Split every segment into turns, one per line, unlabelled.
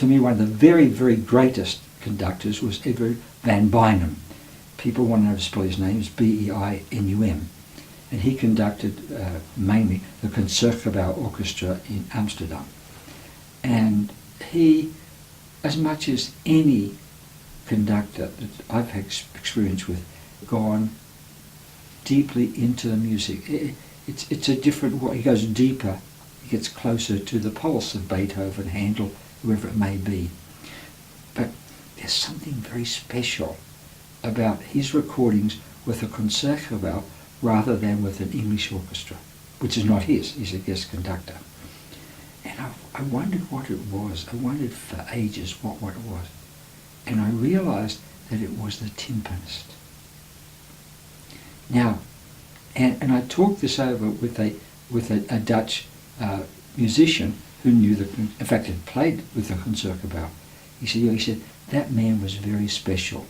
to me, one of the very, very greatest conductors was Eduard van Beinum. People want to know how to spell his name. It's Beinum. And he conducted mainly the Concertgebouw Orchestra in Amsterdam. And he, as much as any conductor that I've had experience with, gone deeply into the music. It's a different way. He goes deeper. He gets closer to the pulse of Beethoven, Handel, whoever it may be. But there's something very special about his recordings with a Concertgebouw rather than with an English orchestra, which is not his. He's a guest conductor. And I wondered what it was. I wondered for ages what it was. And I realized that it was the timpanist. Now, and I talked this over with a Dutch musician who knew in fact had played with the Concertgebouw. He said that man was very special.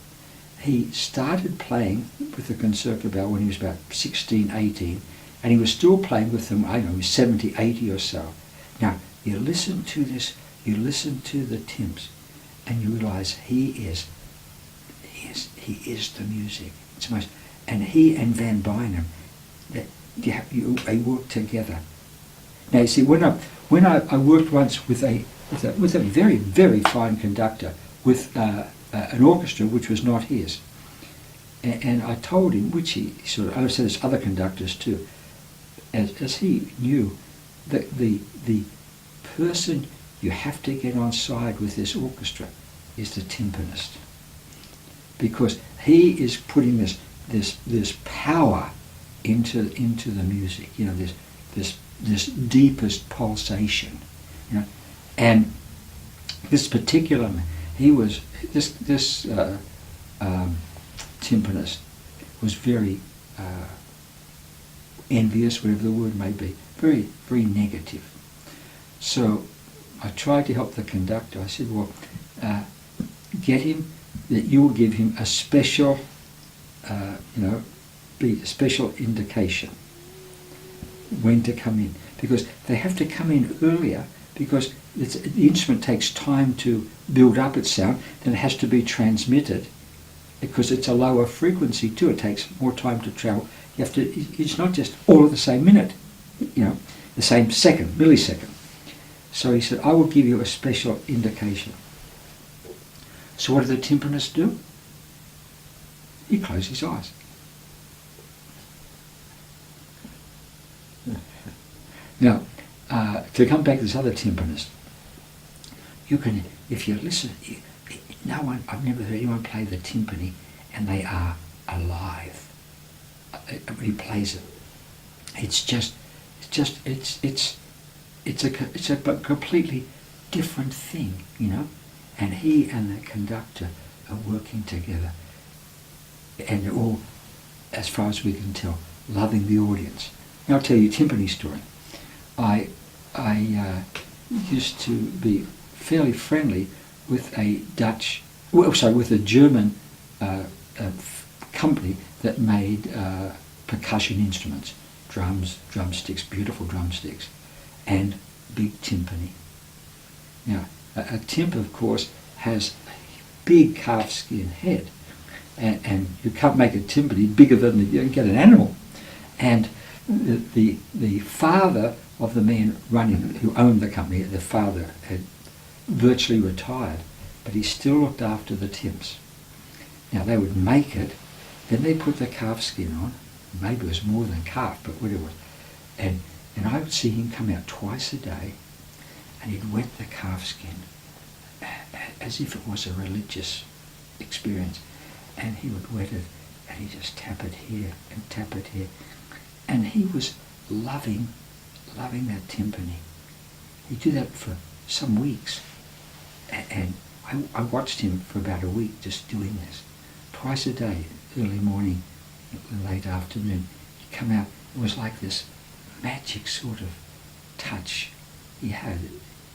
He started playing with the Concertgebouw when he was about 16, 18, and he was still playing with them, I don't know, he was 70, 80 or so. Now, you listen to this, you listen to the timps, and you realize he is the music. It's most, and he and Van Beinum, they work together. Now you see, when I worked once with a very, very fine conductor with an orchestra which was not his, and I told him, which he sort of, I said there's other conductors too, as he knew that the person you have to get on side with this orchestra is the timpanist, because he is putting this power into the music, you know, this deepest pulsation, you know. And this particular man, he was this timpanist was very envious, whatever the word may be, very, very negative. So I tried to help the conductor. I said, well, get him, that you will give him a special, be a special indication when to come in, because they have to come in earlier, because the instrument takes time to build up its sound, then it has to be transmitted, because it's a lower frequency too. It takes more time to travel. You have to. It's not just all at the same minute, you know, the same second, millisecond. So he said, I will give you a special indication. So what did the timpanist do? He closed his eyes. Now, to come back to this other timpanist, you can, if you listen, I've never heard anyone play the timpani and they are alive when he plays it. It's a completely different thing, you know. And he and the conductor are working together, and they're all, as far as we can tell, loving the audience. Now I'll tell you a timpani story. I used to be fairly friendly with a with a German company that made percussion instruments, drums, drumsticks, beautiful drumsticks, and big timpani. Now, a timp, of course, has a big calfskin head, and you can't make a timpani bigger than you can get an animal. And the father of the man who owned the company, the father had virtually retired, but he still looked after the timps. Now they would make it, then they put the calfskin on, maybe it was more than calf, but whatever it was, and I would see him come out twice a day, and he'd wet the calfskin as if it was a religious experience, and he would wet it, and he'd just tap it here and tap it here, and he was loving that timpani. He'd do that for some weeks, and I watched him for about a week just doing this, twice a day, early morning, late afternoon. He'd come out, it was like this magic sort of touch he had.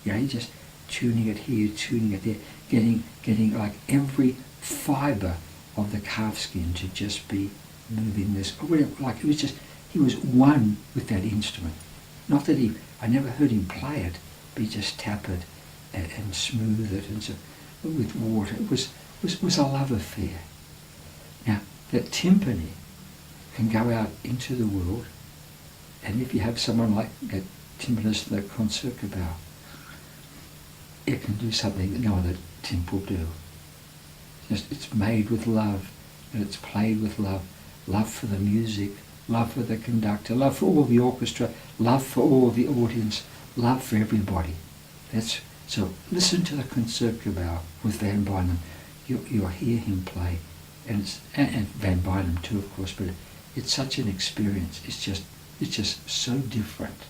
You know, he just tuning it here, tuning it there, getting like every fibre of the calfskin to just be moving this, or whatever, like it was just, he was one with that instrument. Not that I never heard him play it, but he just tap it and smooth it and so, with water. It was a love affair. Now, that timpani can go out into the world, and if you have someone like a timpanist, the concertgebouw, it can do something that no other timp will do. It's made with love, and it's played with love. Love for the music, love for the conductor, love for all the orchestra, love for all the audience, love for everybody. So listen to the concertgebouw with Van Beinum. You'll hear him play, and Van Beinum too, of course. But it's such an experience. It's just so different.